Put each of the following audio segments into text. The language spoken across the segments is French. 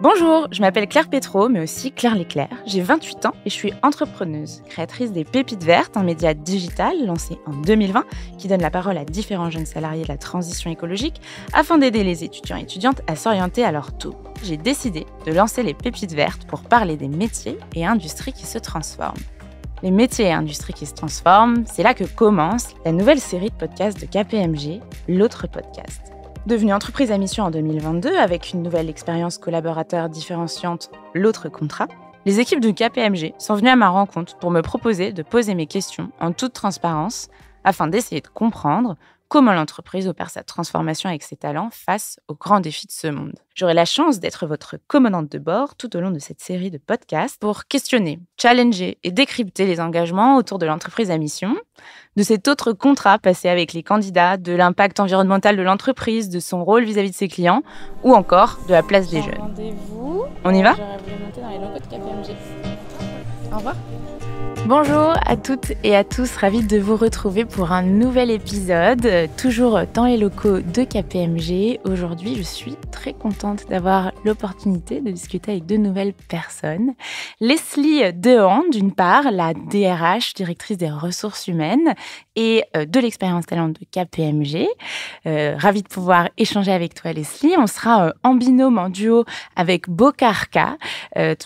Bonjour, je m'appelle Claire Pétro, mais aussi Claire Léclair. J'ai 28 ans et je suis entrepreneuse, créatrice des Pépites Vertes, un média digital lancé en 2020 qui donne la parole à différents jeunes salariés de la transition écologique afin d'aider les étudiants et étudiantes à s'orienter à leur tour. J'ai décidé de lancer les Pépites Vertes pour parler des métiers et industries qui se transforment. Les métiers et industries qui se transforment, c'est là que commence la nouvelle série de podcasts de KPMG, l'autre podcast. Devenue entreprise à mission en 2022 avec une nouvelle expérience collaborateur différenciante, l'autre contrat, les équipes de KPMG sont venues à ma rencontre pour me proposer de poser mes questions en toute transparence afin d'essayer de comprendre comment l'entreprise opère sa transformation avec ses talents face aux grands défis de ce monde. J'aurai la chance d'être votre commandante de bord tout au long de cette série de podcasts pour questionner, challenger et décrypter les engagements autour de l'entreprise à mission, de cet autre contrat passé avec les candidats, de l'impact environnemental de l'entreprise, de son rôle vis-à-vis de ses clients ou encore de la place des jeunes. Rendez-vous. On y va ? J'aurais voulu monter dans les locaux de KPMG. Au revoir. Bonjour à toutes et à tous, ravie de vous retrouver pour un nouvel épisode, toujours dans les locaux de KPMG. Aujourd'hui, je suis très contente d'avoir l'opportunité de discuter avec deux nouvelles personnes. Leslie Dehan, d'une part, la DRH, directrice des ressources humaines et de l'expérience talent de KPMG. Ravie de pouvoir échanger avec toi, Leslie. On sera en binôme, en duo avec Bocar K.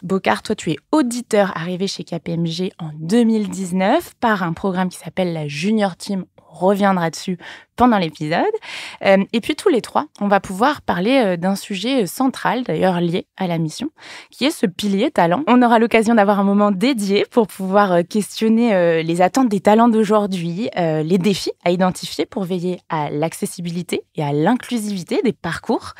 Bocar, toi, tu es auditeur arrivé chez KPMG en 2019 par un programme qui s'appelle la Junior Team. On reviendra dessus pendant l'épisode. Et puis tous les trois, on va pouvoir parler d'un sujet central, d'ailleurs lié à la mission, qui est ce pilier talent. On aura l'occasion d'avoir un moment dédié pour pouvoir questionner les attentes des talents d'aujourd'hui, les défis à identifier pour veiller à l'accessibilité et à l'inclusivité des parcours.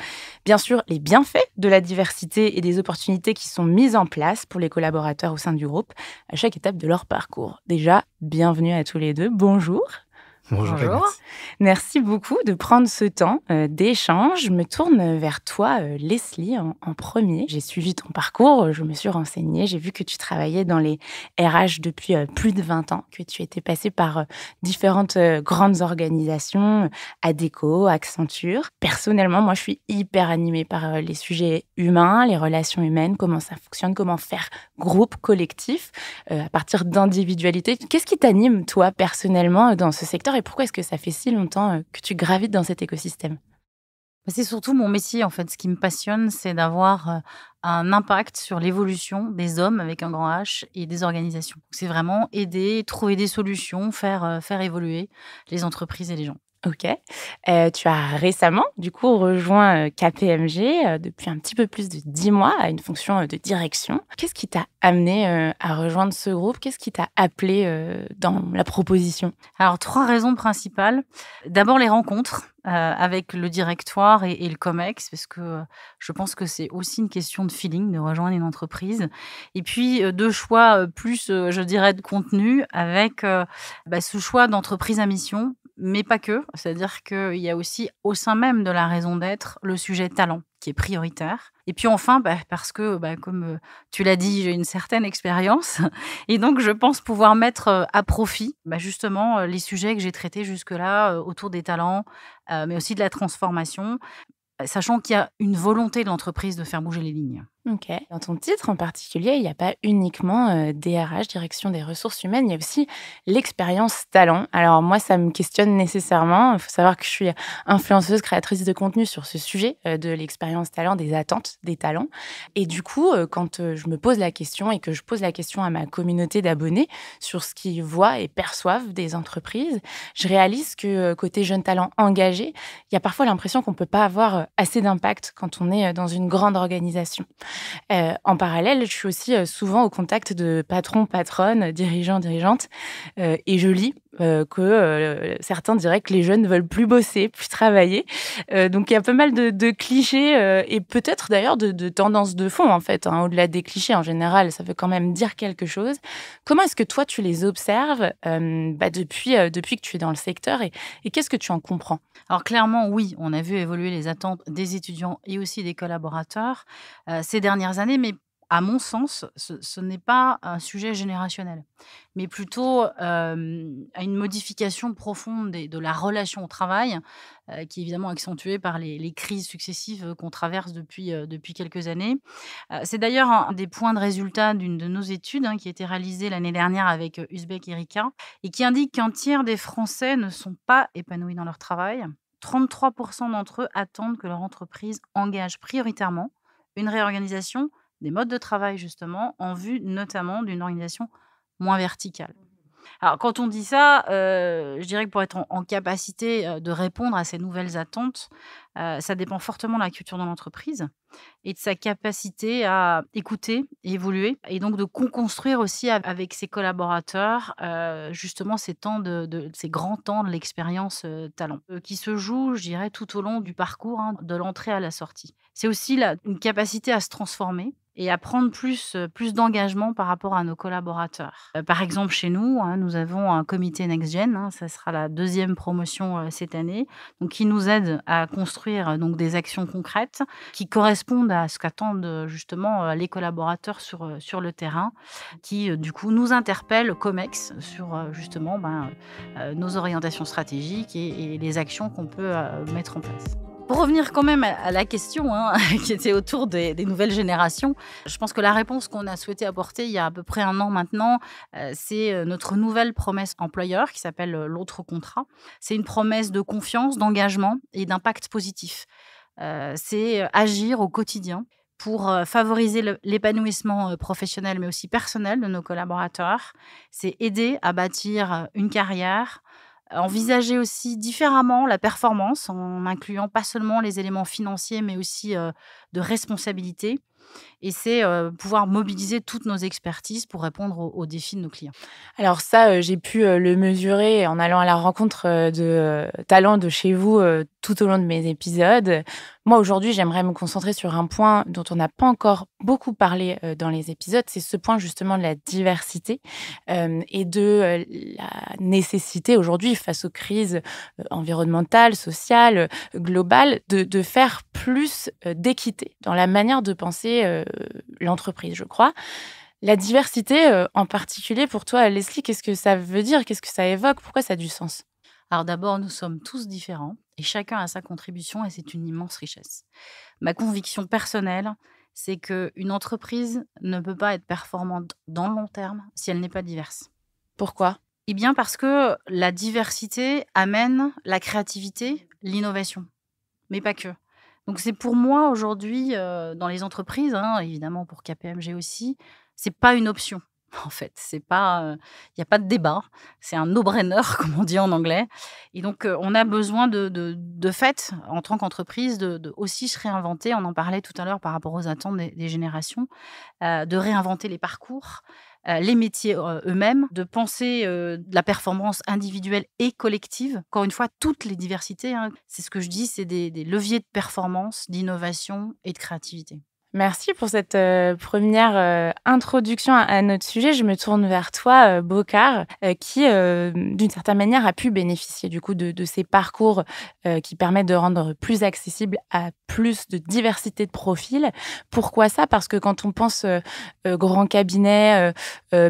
Bien sûr, les bienfaits de la diversité et des opportunités qui sont mises en place pour les collaborateurs au sein du groupe à chaque étape de leur parcours. Déjà, bienvenue à tous les deux. Bonjour. Bonjour. Merci beaucoup de prendre ce temps d'échange. Je me tourne vers toi, Leslie, en premier. J'ai suivi ton parcours, je me suis renseignée, j'ai vu que tu travaillais dans les RH depuis plus de 20 ans, que tu étais passée par différentes grandes organisations, Adecco, Accenture. Personnellement, moi, je suis hyper animée par les sujets humains, les relations humaines, comment ça fonctionne, comment faire groupe, collectif, à partir d'individualité. Qu'est-ce qui t'anime, toi, personnellement, dans ce secteur et pourquoi est-ce que ça fait si longtemps que tu gravites dans cet écosystème ? C'est surtout mon métier, en fait. Ce qui me passionne, c'est d'avoir un impact sur l'évolution des hommes avec un grand H et des organisations. C'est vraiment aider, trouver des solutions, faire évoluer les entreprises et les gens. Ok. Tu as récemment, du coup, rejoint KPMG depuis un petit peu plus de 10 mois à une fonction de direction. Qu'est-ce qui t'a amené à rejoindre ce groupe ? Qu'est-ce qui t'a appelé dans la proposition ? Alors, 3 raisons principales. D'abord, les rencontres avec le directoire et le COMEX, parce que je pense que c'est aussi une question de feeling, de rejoindre une entreprise. Et puis, 2 choix plus, je dirais, de contenu avec ce choix d'entreprise à mission, mais pas que. C'est-à-dire qu'il y a aussi, au sein même de la raison d'être, le sujet talent qui est prioritaire. Et puis enfin, parce que, comme tu l'as dit, j'ai une certaine expérience. Et donc, je pense pouvoir mettre à profit justement les sujets que j'ai traités jusque-là autour des talents, mais aussi de la transformation, sachant qu'il y a une volonté de l'entreprise de faire bouger les lignes. Ok. Dans ton titre en particulier, il n'y a pas uniquement DRH, direction des ressources humaines, il y a aussi l'expérience talent. Alors moi, ça me questionne nécessairement. Il faut savoir que je suis influenceuse, créatrice de contenu sur ce sujet de l'expérience talent, des attentes des talents. Et du coup, quand je me pose la question et que je pose la question à ma communauté d'abonnés sur ce qu'ils voient et perçoivent des entreprises, je réalise que côté jeunes talents engagés, il y a parfois l'impression qu'on ne peut pas avoir assez d'impact quand on est dans une grande organisation. En parallèle, je suis aussi souvent au contact de patrons, patronnes, dirigeants, dirigeantes, et je lis que certains diraient que les jeunes ne veulent plus bosser, plus travailler. Donc, il y a pas mal de clichés et peut-être d'ailleurs de tendances de fond, en fait. Au-delà des clichés, en général, ça veut quand même dire quelque chose. Comment est-ce que toi, tu les observes depuis que tu es dans le secteur et qu'est-ce que tu en comprends ? Alors clairement, oui, on a vu évoluer les attentes des étudiants et aussi des collaborateurs ces dernières années, mais à mon sens, ce n'est pas un sujet générationnel, mais plutôt, à une modification profonde de la relation au travail, qui est évidemment accentuée par les crises successives, qu'on traverse depuis quelques années. C'est d'ailleurs un des points de résultat d'une de nos études, hein, qui a été réalisée l'année dernière avec, Uzbek et Rika et qui indique qu'un tiers des Français ne sont pas épanouis dans leur travail. 33 d'entre eux attendent que leur entreprise engage prioritairement une réorganisation des modes de travail justement, en vue notamment d'une organisation moins verticale. Alors quand on dit ça, je dirais que pour être en capacité, de répondre à ces nouvelles attentes, ça dépend fortement de la culture de l'entreprise et de sa capacité à écouter et évoluer et donc de co-construire aussi avec ses collaborateurs, justement ces temps de ces grands temps de l'expérience, talent, qui se jouent, je dirais, tout au long du parcours, hein, de l'entrée à la sortie. C'est aussi une capacité à se transformer et à prendre plus d'engagement par rapport à nos collaborateurs. Par exemple, chez nous, hein, nous avons un comité Next Gen, hein, ça sera la 2e promotion, cette année, donc qui nous aide à construire, donc des actions concrètes qui correspondent à ce qu'attendent, justement, les collaborateurs sur le terrain, qui, du coup, nous interpellent COMEX sur, justement, nos orientations stratégiques et les actions qu'on peut, mettre en place. Pour revenir quand même à la question, hein, qui était autour des nouvelles générations, je pense que la réponse qu'on a souhaité apporter il y a à peu près 1 an maintenant, c'est, notre nouvelle promesse employeur qui s'appelle, l'autre contrat. C'est une promesse de confiance, d'engagement et d'impact positif. C'est, agir au quotidien pour, favoriser l'épanouissement, professionnel mais aussi personnel de nos collaborateurs. C'est aider à bâtir, une carrière, envisager aussi différemment la performance en incluant pas seulement les éléments financiers, mais aussi, de responsabilité et c'est, pouvoir mobiliser toutes nos expertises pour répondre aux défis de nos clients. Alors ça, j'ai pu, le mesurer en allant à la rencontre, de talents de chez vous, tout au long de mes épisodes. Moi, aujourd'hui, j'aimerais me concentrer sur un point dont on n'a pas encore beaucoup parlé, dans les épisodes. C'est ce point justement de la diversité, et de, la nécessité aujourd'hui face aux crises, environnementales, sociales, globales, de faire plus, d'équité dans la manière de penser, l'entreprise, je crois. La diversité, en particulier pour toi, Leslie, qu'est-ce que ça veut dire? Qu'est-ce que ça évoque? Pourquoi ça a du sens? Alors d'abord, nous sommes tous différents et chacun a sa contribution et c'est une immense richesse. Ma conviction personnelle, c'est qu'une entreprise ne peut pas être performante dans le long terme si elle n'est pas diverse. Pourquoi? Eh bien parce que la diversité amène la créativité, l'innovation, mais pas que. Donc c'est pour moi aujourd'hui, dans les entreprises, hein, évidemment pour KPMG aussi, c'est pas une option en fait. C'est pas, il y a pas de débat. C'est un no-brainer comme on dit en anglais et donc on a besoin de fait, en tant qu'entreprise, de aussi se réinventer. On en parlait tout à l'heure par rapport aux attentes des générations, de réinventer les parcours, les métiers, eux-mêmes, de penser, de la performance individuelle et collective. Encore une fois, toutes les diversités, hein, c'est ce que je dis, c'est des leviers de performance, d'innovation et de créativité. Merci pour cette, première, introduction à notre sujet. Je me tourne vers toi, Bokar, qui, d'une certaine manière, a pu bénéficier du coup de ces parcours, qui permettent de rendre plus accessible à plus de diversité de profils. Pourquoi ça? Parce que quand on pense, grand cabinet,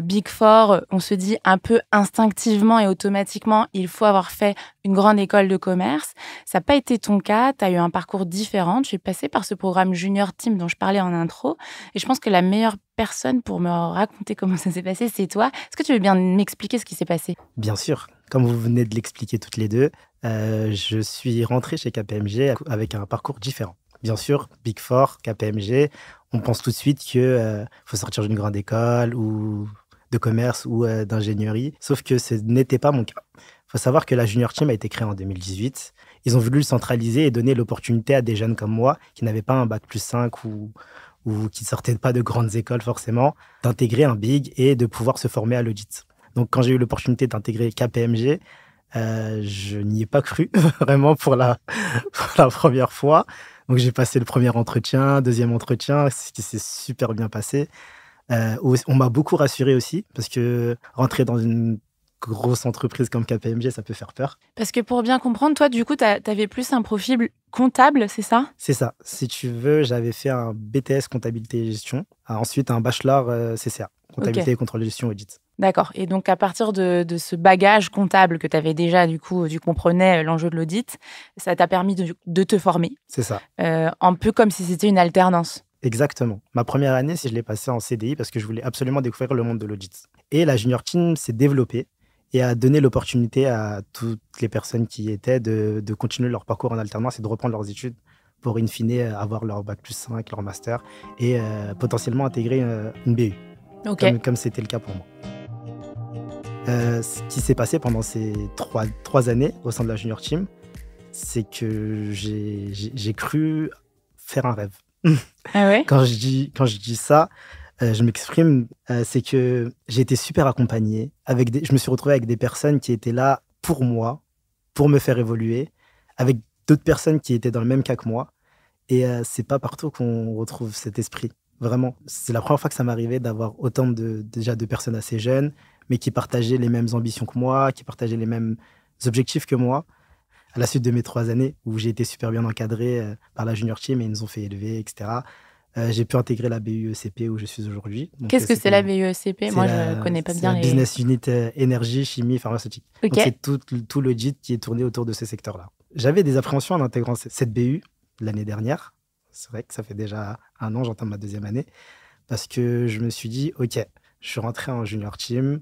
Big Four, on se dit un peu instinctivement et automatiquement: «Il faut avoir fait une grande école de commerce». Ça n'a pas été ton cas, tu as eu un parcours différent. Tu es passé par ce programme Junior Team dont je parlais en intro et je pense que la meilleure personne pour me raconter comment ça s'est passé, c'est toi. Est-ce que tu veux bien m'expliquer ce qui s'est passé? Bien sûr, comme vous venez de l'expliquer toutes les deux, je suis rentré chez KPMG avec un parcours différent. Bien sûr, Big Four, KPMG, on pense tout de suite que faut sortir d'une grande école ou de commerce ou d'ingénierie, sauf que ce n'était pas mon cas. Il faut savoir que la Junior Team a été créée en 2018. Ils ont voulu le centraliser et donner l'opportunité à des jeunes comme moi qui n'avaient pas un bac+5 ou qui ne sortaient pas de grandes écoles forcément, d'intégrer un big et de pouvoir se former à l'audit. Donc quand j'ai eu l'opportunité d'intégrer KPMG, je n'y ai pas cru vraiment pour la première fois. Donc j'ai passé le premier entretien, deuxième entretien, ce qui s'est super bien passé. On m'a beaucoup rassuré aussi parce que rentrer dans une grosse entreprise comme KPMG, ça peut faire peur. Parce que pour bien comprendre, toi, du coup, tu avais plus un profil comptable, c'est ça? C'est ça. Si tu veux, j'avais fait un BTS comptabilité et gestion, ensuite un bachelor CCA, comptabilité Ok, et contrôle de gestion audit. d'accord. Et donc, à partir de ce bagage comptable que tu avais déjà, du coup, tu comprenais l'enjeu de l'audit, ça t'a permis de te former, C'est ça. un peu comme si c'était une alternance. Exactement. Ma première année, je l'ai passée en CDI parce que je voulais absolument découvrir le monde de l'audit. Et la junior team s'est développée et a donné l'opportunité à toutes les personnes qui y étaient de continuer leur parcours en alternance et de reprendre leurs études pour, in fine, avoir leur bac+5, leur master et potentiellement intégrer une BU, Ok. comme c'était le cas pour moi. Ce qui s'est passé pendant ces trois années au sein de la junior team, c'est que j'ai cru faire un rêve. Ah ouais? Quand je dis ça, je m'exprime, c'est que j'ai été super accompagné. Je me suis retrouvé avec des personnes qui étaient là pour moi, pour me faire évoluer, avec d'autres personnes qui étaient dans le même cas que moi. Et c'est pas partout qu'on retrouve cet esprit. Vraiment, c'est la première fois que ça m'arrivait d'avoir autant déjà de personnes assez jeunes, mais qui partageaient les mêmes ambitions que moi, qui partageaient les mêmes objectifs que moi. À la suite de mes 3 années, où j'ai été super bien encadré par la junior team et ils nous ont fait élever, etc. J'ai pu intégrer la BU ECP où je suis aujourd'hui. Donc, Qu'est-ce que c'est la c'était BUECP? Moi, je connais pas c'est bien la les... business unit énergie, chimie, pharmaceutique. Ok. Donc, c'est tout l'audit qui est tourné autour de ces secteurs-là. J'avais des appréhensions en intégrant cette BU l'année dernière. C'est vrai que ça fait déjà 1 an, j'entame ma 2e année. Parce que je me suis dit, OK, je suis rentré en junior team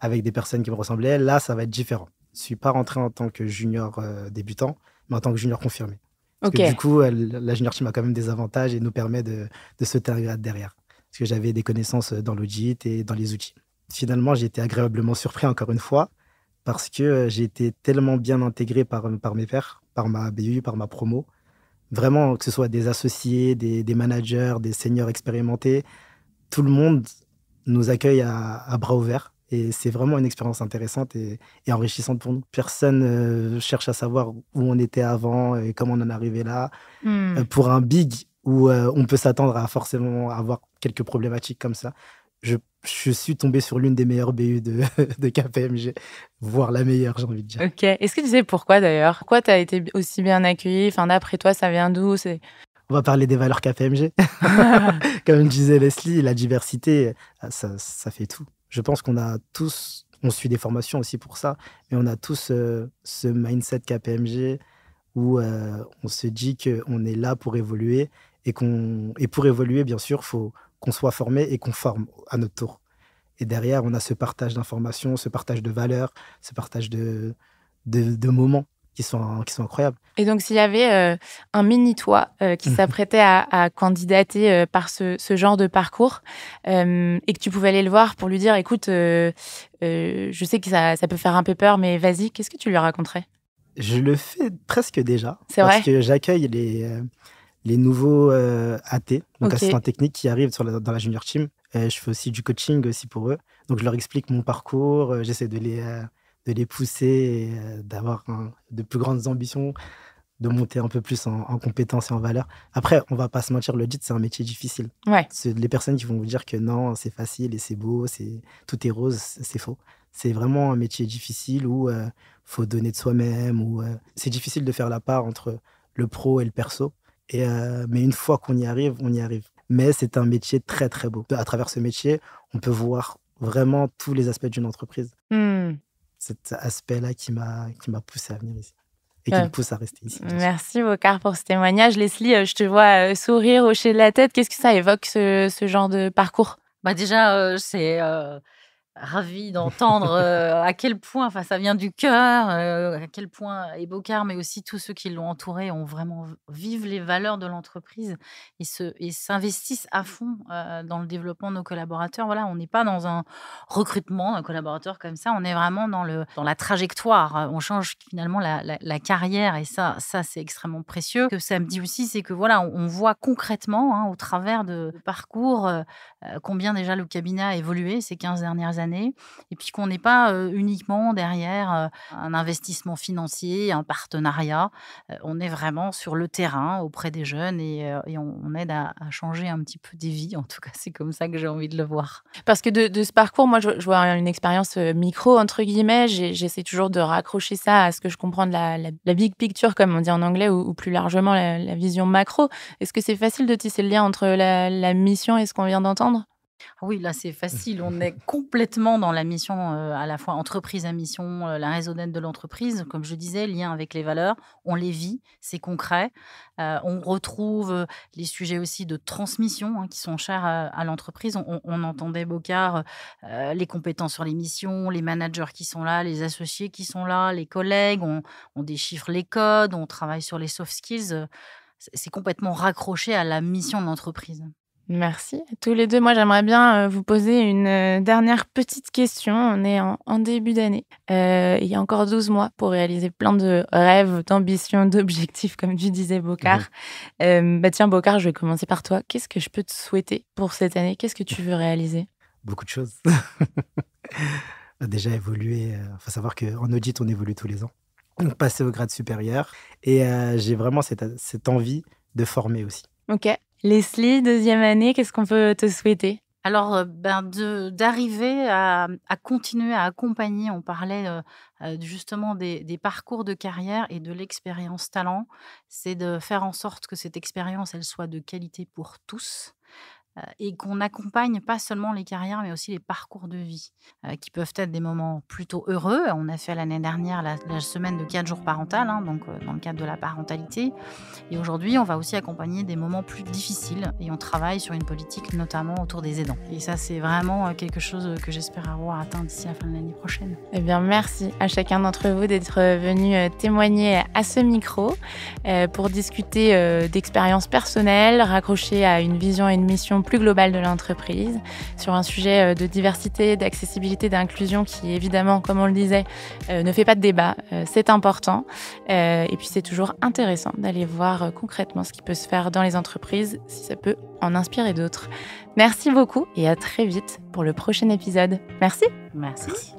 avec des personnes qui me ressemblaient. Là, ça va être différent. Je ne suis pas rentré en tant que junior débutant, mais en tant que junior confirmé. Parce Ok. que du coup, la junior team a quand même des avantages et nous permet de sauter un grade derrière. Parce que j'avais des connaissances dans l'audit et dans les outils. Finalement, j'ai été agréablement surpris encore une fois parce que j'ai été tellement bien intégré par mes pairs, par ma BU, par ma promo. Vraiment, que ce soit des associés, des managers, des seniors expérimentés, tout le monde nous accueille à bras ouverts. Et c'est vraiment une expérience intéressante et enrichissante pour nous. Personne cherche à savoir où on était avant et comment on en est arrivé là. Hmm. Pour un big où on peut s'attendre à forcément avoir quelques problématiques comme ça, je suis tombé sur l'une des meilleures BU de KPMG, voire la meilleure, j'ai envie de dire. Ok. Est-ce que tu sais pourquoi d'ailleurs? Pourquoi tu as été aussi bien accueilli? Enfin, d'après toi, ça vient d'où? On va parler des valeurs KPMG. Comme disait Leslie, la diversité, ça fait tout. Je pense qu'on a tous, on suit des formations aussi pour ça, mais on a tous ce mindset KPMG où on se dit qu'on est là pour évoluer et pour évoluer, bien sûr, il faut qu'on soit formé et qu'on forme à notre tour. Et derrière, on a ce partage d'informations, ce partage de valeurs, ce partage de moments qui sont incroyables. Et donc, s'il y avait un mini-toi qui s'apprêtait à candidater par ce genre de parcours et que tu pouvais aller le voir pour lui dire, écoute, je sais que ça peut faire un peu peur, mais vas-y, qu'est-ce que tu lui raconterais? Je le fais presque déjà, C'est parce vrai? que j'accueille les nouveaux AT, donc Ok. assistants techniques qui arrivent dans la junior team. Je fais aussi du coaching aussi pour eux. Donc, je leur explique mon parcours, j'essaie de les pousser et d'avoir de plus grandes ambitions, de monter un peu plus en compétences et en valeur. Après, on va pas se mentir, l'audit, c'est un métier difficile. Ouais. C'est les personnes qui vont vous dire que non, c'est facile et c'est beau, tout est rose, c'est faux. C'est vraiment un métier difficile où faut donner de soi-même, où c'est difficile de faire la part entre le pro et le perso. Mais une fois qu'on y arrive, on y arrive. Mais c'est un métier très, très beau. À travers ce métier, on peut voir vraiment tous les aspects d'une entreprise. Hmm. Cet aspect-là qui m'a poussé à venir ici et qui me pousse à rester ici. bien sûr. Merci Wokar pour ce témoignage. Leslie, je te vois sourire, hocher de la tête. Qu'est-ce que ça évoque, ce genre de parcours? Bah déjà, c'est ravi d'entendre à quel point, enfin, ça vient du cœur, à quel point Ebokar, mais aussi tous ceux qui l'ont entouré, ont vraiment vivent les valeurs de l'entreprise et s'investissent à fond dans le développement de nos collaborateurs. Voilà, on n'est pas dans un recrutement d'un collaborateur comme ça, on est vraiment dans la trajectoire. On change finalement la carrière et ça c'est extrêmement précieux. Ce que ça me dit aussi, c'est que voilà, on voit concrètement au travers de parcours combien déjà le cabinet a évolué ces 15 dernières années. années et puis qu'on n'est pas, uniquement derrière, un investissement financier, un partenariat. On est vraiment sur le terrain auprès des jeunes et on aide à changer un petit peu des vies. En tout cas, c'est comme ça que j'ai envie de le voir. Parce que de ce parcours, moi, je vois une expérience micro, entre guillemets. J'essaie toujours de raccrocher ça à ce que je comprends de la big picture, comme on dit en anglais, ou plus largement la vision macro. Est-ce que c'est facile de tisser le lien entre la mission et ce qu'on vient d'entendre? Ah oui, là, c'est facile. On est complètement dans la mission, à la fois entreprise à mission, la raison d'être de l'entreprise. Comme je disais, lien avec les valeurs, on les vit, c'est concret. On retrouve, les sujets aussi de transmission, hein, qui sont chers à l'entreprise. On entendait Bocard, les compétences sur les missions, les managers qui sont là, les associés qui sont là, les collègues. On déchiffre les codes, on travaille sur les soft skills. C'est complètement raccroché à la mission de l'entreprise. Merci à tous les deux. Moi, j'aimerais bien vous poser une dernière petite question. On est en début d'année. Il y a encore 12 mois pour réaliser plein de rêves, d'ambitions, d'objectifs, comme tu disais, Bocard. Tiens, Bocard, je vais commencer par toi. Qu'est-ce que je peux te souhaiter pour cette année? Qu'est-ce que tu veux réaliser? Beaucoup de choses. Déjà évoluer. Il faut savoir qu'en audit, on évolue tous les ans. Donc, passer au grade supérieur. Et j'ai vraiment cette envie de former aussi. Ok. Leslie, deuxième année, qu'est-ce qu'on peut te souhaiter? Alors, d'arriver à continuer à accompagner, on parlait, justement des parcours de carrière et de l'expérience talent. C'est de faire en sorte que cette expérience, elle soit de qualité pour tous, et qu'on accompagne pas seulement les carrières, mais aussi les parcours de vie, qui peuvent être des moments plutôt heureux. On a fait l'année dernière la semaine de 4 jours parental, hein, donc dans le cadre de la parentalité. Et aujourd'hui, on va aussi accompagner des moments plus difficiles et on travaille sur une politique notamment autour des aidants. Et ça, c'est vraiment quelque chose que j'espère avoir atteint d'ici la fin de l'année prochaine. Eh bien, merci à chacun d'entre vous d'être venu témoigner à ce micro pour discuter d'expériences personnelles, raccrochées à une vision et une mission plus globale de l'entreprise, sur un sujet de diversité, d'accessibilité, d'inclusion qui, évidemment, comme on le disait, ne fait pas de débat. C'est important. Et puis, c'est toujours intéressant d'aller voir concrètement ce qui peut se faire dans les entreprises, si ça peut en inspirer d'autres. Merci beaucoup et à très vite pour le prochain épisode. Merci. Merci.